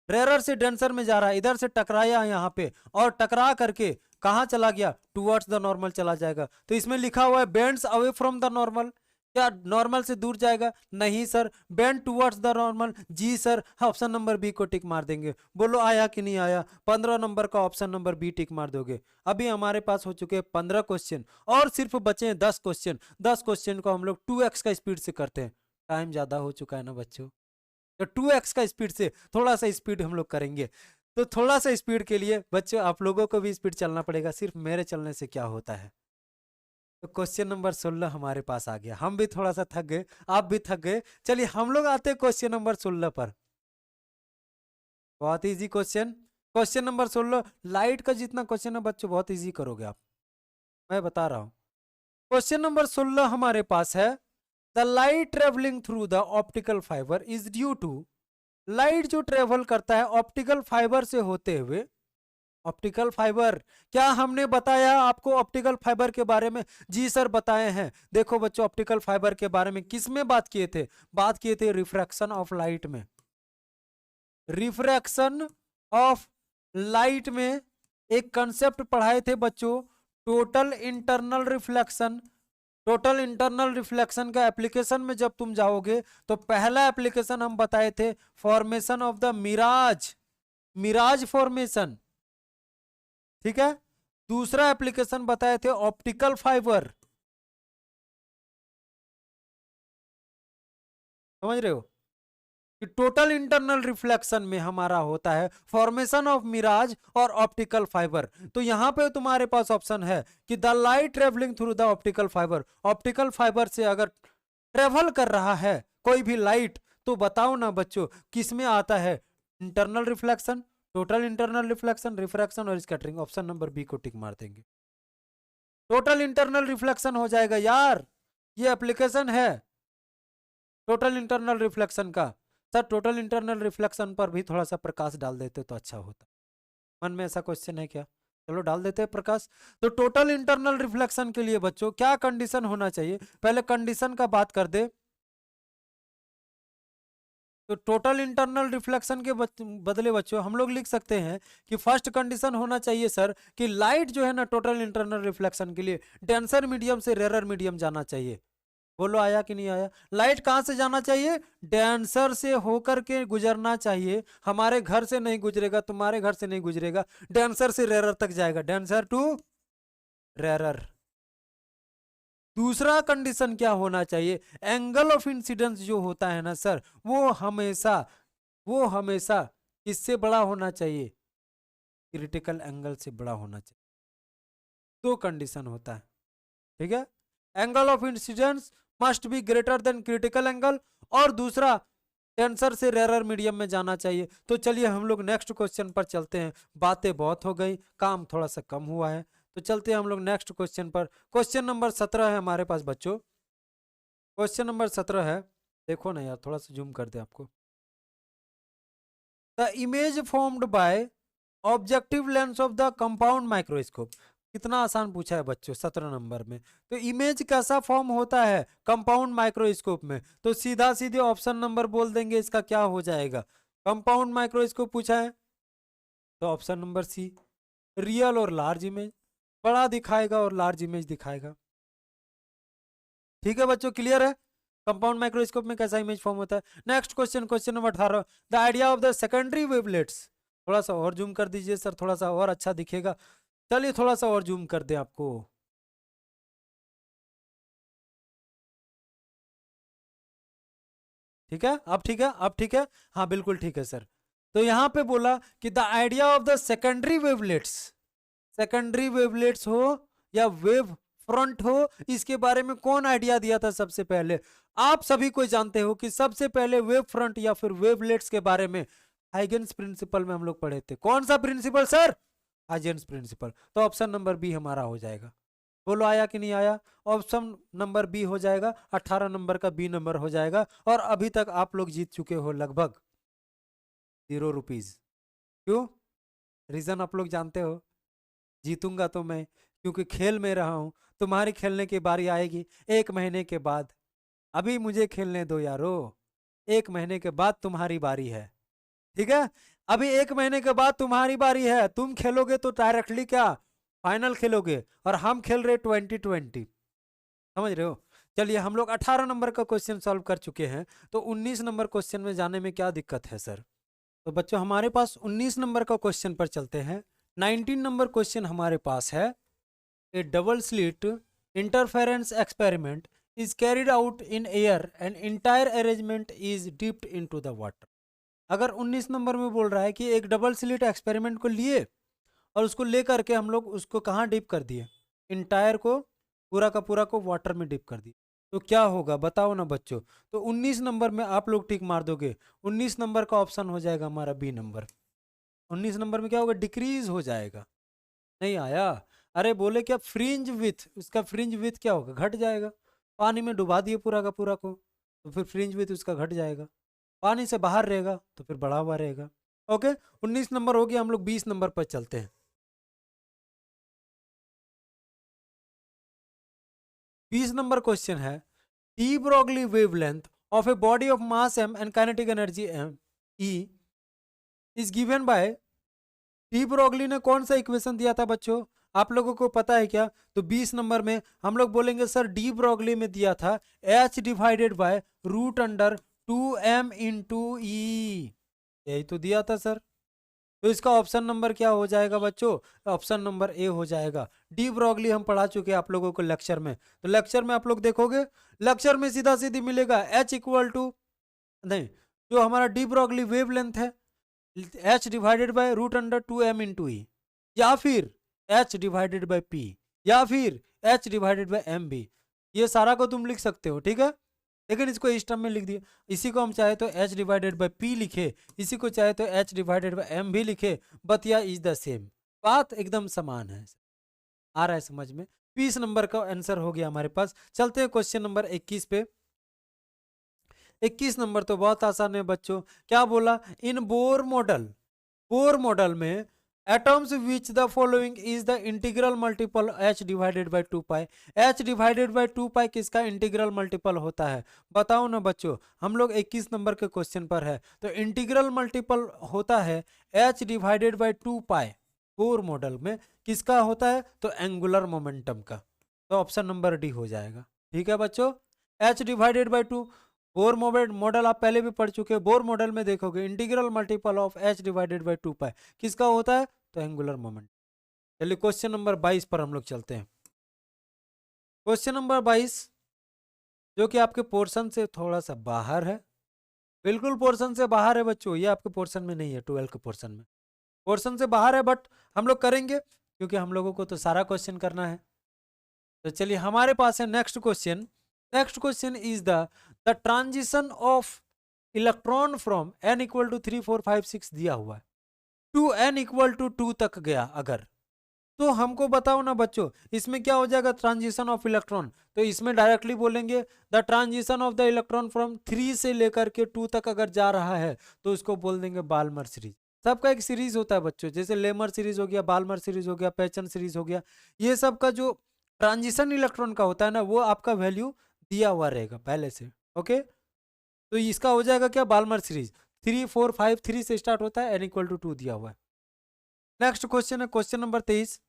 रेरर से डेंसर में जा रहा है, इधर से टकराया यहाँ पे और टकरा करके कहाँ चला गया, टुवर्ड्स द नॉर्मल चला जाएगा। तो इसमें लिखा हुआ है bends away from the normal, क्या नॉर्मल से दूर जाएगा? नहीं sir. Bend towards the normal, जी सर। ऑप्शन नंबर बी को टिक मार देंगे। बोलो आया कि नहीं आया? 15 नंबर का ऑप्शन नंबर बी टिक मार दोगे। अभी हमारे पास हो चुके हैं 15 क्वेश्चन और सिर्फ बचे हैं 10 क्वेश्चन। 10 क्वेश्चन को हम लोग 2x का स्पीड से करते हैं। टाइम ज्यादा हो चुका है ना बच्चों, तो 2x का स्पीड से थोड़ा सा स्पीड हम लोग करेंगे। तो थोड़ा सा स्पीड के लिए बच्चों आप लोगों को भी स्पीड चलना पड़ेगा, सिर्फ मेरे चलने से क्या होता है। तो क्वेश्चन नंबर 16 हमारे पास आ गया। हम भी थोड़ा सा थक गए, आप भी थक गए। चलिए हम लोग आते हैं क्वेश्चन नंबर 16 पर। बहुत easy question, question number 16। Light का जितना क्वेश्चन है बच्चों बहुत इजी करोगे आप, मैं बता रहा हूं। क्वेश्चन नंबर 16 हमारे पास है, the light travelling through the optical fibre is due to, light जो ट्रेवल करता है ऑप्टिकल फाइबर से होते हुए, ऑप्टिकल फाइबर, क्या हमने बताया आपको ऑप्टिकल फाइबर के बारे में? जी सर बताए हैं। देखो बच्चों ऑप्टिकल फाइबर के बारे में किस में बात किए थे? बात किए थे रिफ्रैक्शन ऑफ लाइट में, रिफ्रैक्शन ऑफ लाइट में एक कंसेप्ट पढ़ाए थे बच्चों, total internal reflection. Total internal reflection का एप्लीकेशन में जब तुम जाओगे तो पहला एप्लीकेशन हम बताए थे formation of the mirage, mirage formation, ठीक है। दूसरा एप्लीकेशन बताए थे ऑप्टिकल फाइबर, समझ रहे हो कि टोटल इंटरनल रिफ्लेक्शन में हमारा होता है फॉर्मेशन ऑफ मिराज और ऑप्टिकल फाइबर। तो यहां पे तुम्हारे पास ऑप्शन है कि the light travelling through the optical fibre, optical fibre से अगर ट्रेवल कर रहा है कोई भी लाइट, तो बताओ ना बच्चों किस में आता है? Internal reflection, total internal reflection, refraction और स्कैटरिंग। ऑप्शन नंबर बी को टिक मार देंगे। टोटल इंटरनल रिफ्लेक्शन हो जाएगा यार, ये एप्लीकेशन है टोटल इंटरनल रिफ्लेक्शन का। सर टोटल इंटरनल रिफ्लेक्शन पर भी थोड़ा सा प्रकाश डाल देते तो अच्छा होता। मन में ऐसा क्वेश्चन है क्या? चलो डाल देते हैं प्रकाश। तो टोटल इंटरनल रिफ्लेक्शन के लिए बच्चों क्या कंडीशन होना चाहिए, पहले कंडीशन का बात कर दे। तो टोटल इंटरनल रिफ्लेक्शन के बदले बच्चों हम लोग लिख सकते हैं कि फर्स्ट कंडीशन होना चाहिए सर कि लाइट जो है ना टोटल इंटरनल रिफ्लेक्शन के लिए डेंसर मीडियम से रेरर मीडियम जाना चाहिए। बोलो आया कि नहीं आया? लाइट कहां से जाना चाहिए? डेंसर से होकर के गुजरना चाहिए। हमारे घर से नहीं गुजरेगा, तुम्हारे घर से नहीं गुजरेगा, डेंसर से रेरर तक जाएगा, डेंसर टू रेरर। दूसरा कंडीशन क्या होना चाहिए, एंगल ऑफ इंसिडेंस जो होता है ना सर, वो हमेशा किससे बड़ा होना चाहिए, क्रिटिकल एंगल से बड़ा होना चाहिए। दो कंडीशन होता है, ठीक है। Angle of incidence must be greater than critical angle, और दूसरा टेंसर से रेरर मीडियम में जाना चाहिए। तो चलिए हम लोग नेक्स्ट क्वेश्चन पर चलते हैं, बातें बहुत हो गई, काम थोड़ा सा कम हुआ है, तो चलते हैं हम लोग नेक्स्ट क्वेश्चन पर। क्वेश्चन नंबर 17 है हमारे पास बच्चों, क्वेश्चन नंबर 17 है, देखो ना यार, थोड़ा सा जूम कर दे आपको। The image formed by objective lens of the compound microscope, कितना आसान पूछा है बच्चों 17 नंबर में। तो इमेज कैसा फॉर्म होता है कंपाउंड माइक्रोस्कोप में, तो सीधा सीधे ऑप्शन नंबर बोल देंगे, इसका क्या हो जाएगा, कंपाउंड माइक्रोस्कोप पूछा है तो ऑप्शन नंबर सी, रियल और लार्ज इमेज, बड़ा दिखाएगा और लार्ज इमेज दिखाएगा। ठीक है बच्चों, क्लियर है कंपाउंड माइक्रोस्कोप में कैसा इमेज फॉर्म होता है। Next question, question number 18, the idea of the secondary wavelets, थोड़ा सा और जूम कर दीजिए सर, थोड़ा सा और अच्छा दिखेगा, चलिए थोड़ा सा और जूम कर दे आपको। ठीक है, अब ठीक है, अब ठीक है, हाँ बिल्कुल ठीक है सर। तो यहां पे बोला कि the idea of the secondary wavelets, secondary wavelets हो या वेव फ्रंट हो, इसके बारे में कौन आइडिया दिया था सबसे पहले। आप सभी को जानते हो कि सबसे पहले वेव फ्रंट या फिर वेवलेट्स के बारे में हाइगेन्स प्रिंसिपल में हम लोग पढ़े थे। कौन सा प्रिंसिपल सर, हाइगेन्स प्रिंसिपल। तो ऑप्शन नंबर बी हमारा हो जाएगा, बोलो आया कि नहीं आया, ऑप्शन नंबर बी हो जाएगा, 18 नंबर का बी नंबर हो जाएगा। और अभी तक आप लोग जीत चुके हो लगभग 0 रुपीज। क्यों, रीजन आप लोग जानते हो, जीतूंगा तो मैं, क्योंकि खेल में रहा हूं, तुम्हारी खेलने की बारी आएगी 1 महीने के बाद। अभी मुझे खेलने दो यारो, 1 महीने के बाद तुम्हारी बारी है, ठीक है। अभी 1 महीने के बाद तुम्हारी बारी है, तुम खेलोगे तो डायरेक्टली क्या फाइनल खेलोगे, और हम खेल रहे 2020, समझ रहे हो। चलिए हम लोग 18 नंबर का क्वेश्चन सॉल्व कर चुके हैं, तो 19 नंबर क्वेश्चन में जाने में क्या दिक्कत है सर। तो बच्चों हमारे पास 19 नंबर का क्वेश्चन पर चलते हैं। 19 नंबर क्वेश्चन हमारे पास है, A double slit interference experiment is carried out in air and entire arrangement is dipped into the water। अगर 19 नंबर में बोल रहा है कि एक डबल स्लिट एक्सपेरिमेंट को लिए और उसको लेकर के हम लोग उसको कहाँ डिप कर दिए, इंटायर को, पूरा का पूरा को वाटर में डिप कर दिए, तो क्या होगा बताओ ना बच्चों। तो 19 नंबर में आप लोग टिक मार दोगे, 19 नंबर का ऑप्शन हो जाएगा हमारा बी नंबर। 19 नंबर में क्या होगा, डिक्रीज हो जाएगा। नहीं आया, अरे बोले क्या, फ्रिंज विथ, उसका फ्रिंज विथ क्या होगा, घट जाएगा। पानी में डुबा दिए पूरा का पूरा को, तो फिर फ्रिंज विथ उसका घट जाएगा, पानी से बाहर रहेगा तो फिर बढ़ा हुआ रहेगा। ओके, 19 नंबर हो गया, हम लोग 20 नंबर पर चलते हैं। 20 नंबर क्वेश्चन है, de Broglie wavelength of a body of mass M and kinetic energy M E is given by, de Broglie ने कौन सा इक्वेशन दिया था बच्चों, आप लोगों को पता है क्या। तो 20 नंबर में हम लोग बोलेंगे सर डी ब्रोगली में दिया था h divided by root under 2m into E, यही तो दिया था सर। तो इसका ऑप्शन नंबर क्या हो जाएगा बच्चों, ऑप्शन नंबर ए हो जाएगा। डी ब्रोगली हम पढ़ा चुके हैं आप लोगों को लेक्चर में, तो लेक्चर में आप लोग देखोगे, लेक्चर में सीधा सीधी मिलेगा h इक्वल टू, नहीं, जो हमारा डी ब्रोगली वेव लेंथ है h divided by root under 2m into E, या फिर h डिवाइडेड बाय p, या फिर h डिवाइडेड बाय m भी, ये सारा को तुम लिख सकते हो, ठीक है। लेकिन इसको इस टर्म में लिख दिया, इसी को हम चाहे तो h डिवाइडेड बाय p लिखे, इसी को चाहे तो h डिवाइडेड बाय m भी लिखे, बतिया इज द सेम, बात एकदम समान है। आ रहा है समझ में। 20 नंबर का आंसर हो गया हमारे पास। चलते हैं क्वेश्चन नंबर 21 पे। 21 नंबर तो बहुत आसान है बच्चों, क्या बोला, इन बोर मॉडल, बोर मॉडल में atoms which the following is the integral multiple h divided bye 2 pi, h divided bye 2 पाई किसका इंटीग्रल मल्टीपल होता है, बताओ ना बच्चों। हम लोग 21 नंबर के क्वेश्चन पर है, तो इंटीग्रल मल्टीपल होता है h डिवाइडेड बाय 2 पाई, बोर मॉडल में किसका होता है, तो एंगुलर मोमेंटम का, तो ऑप्शन नंबर डी हो जाएगा। ठीक है बच्चों, h divided bye 2, Bohr model आप पहले भी पढ़ चुके हैं, बोर मॉडल में देखोगे integral multiple of h divided bye 2 पाई किसका होता है, तो एंगुलर मोमेंट। चलिए क्वेश्चन नंबर 22 पर हम लोग चलते हैं। क्वेश्चन नंबर 22 जो कि आपके पोर्शन से थोड़ा सा बाहर है, बिल्कुल पोर्शन से बाहर है बच्चों, ये आपके पोर्शन में नहीं है, 12 के पोर्शन में, पोर्शन से बाहर है, बट हम लोग करेंगे क्योंकि हम लोगों को तो सारा क्वेश्चन करना है। तो चलिए हमारे पास है next question. Next question is the transition of electron from n equal to 3 4 5 6 दिया हुआ है टू n इक्वल टू 2 तक गया अगर, तो हमको बताओ ना बच्चों इसमें क्या हो जाएगा ट्रांजिशन ऑफ इलेक्ट्रॉन। तो इसमें डायरेक्टली बोलेंगे the transition of the electron from 3 से लेकर के 2 तक अगर जा रहा है तो उसको बोल देंगे बाल्मर सीरीज। सबका एक सीरीज होता है बच्चों, जैसे लेमर सीरीज हो गया, बाल्मर सीरीज हो गया, पैचन सीरीज हो गया, ये सब का जो ट्रांजिशन इलेक्ट्रॉन का होता है ना वो आपका वैल्यू दिया हुआ रहेगा पहले से। ओके, तो इसका हो जाएगा क्या बाल्मर सीरीज, 3 4 5 3 से स्टार्ट होता है, n इक्वल टू 2 दिया हुआ है। नेक्स्ट क्वेश्चन है question number 23।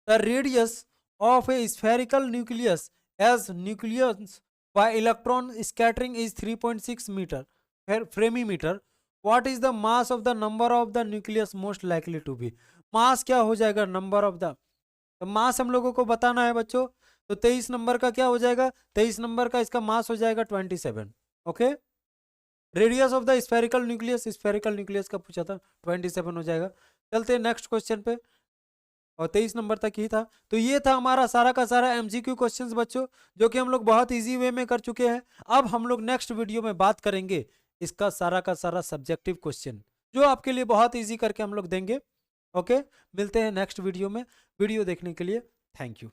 The radius of a spherical nucleus as nucleus by electron scattering is 3.6 metre fermi metre. What is the mass of the number of the nucleus most likely to be. Mass क्या हो जाएगा, number of the, तो मास हम लोगों को बताना है बच्चों। तो 23 नंबर का क्या हो जाएगा, 23 नंबर का इसका मास हो जाएगा 27। Okay, radius of the spherical nucleus, spherical nucleus का पूछा था, 27 हो जाएगा। चलते हैं नेक्स्ट क्वेश्चन पे, और 23 नंबर तक ही था। तो ये था हमारा सारा का सारा एमसीक्यू क्वेश्चंस बच्चों, जो कि हम लोग बहुत इजी वे में कर चुके हैं। अब हम लोग नेक्स्ट वीडियो में बात करेंगे इसका सारा का सारा सब्जेक्टिव क्वेश्चन, जो आपके लिए बहुत इजी करके हम लोग देंगे। ओके, मिलते हैं नेक्स्ट वीडियो में। वीडियो देखने के लिए थैंक यू।